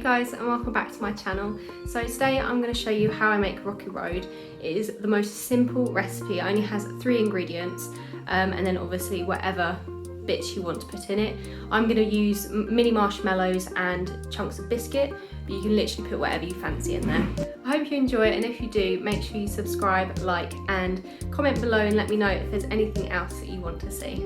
Hey guys, and welcome back to my channel. So today I'm going to show you how I make Rocky Road. It is the most simple recipe. It only has 3 ingredients and then obviously whatever bits you want to put in it. I'm going to use mini marshmallows and chunks of biscuit, but you can literally put whatever you fancy in there. I hope you enjoy it, and if you do, make sure you subscribe, like and comment below and let me know if there's anything else that you want to see.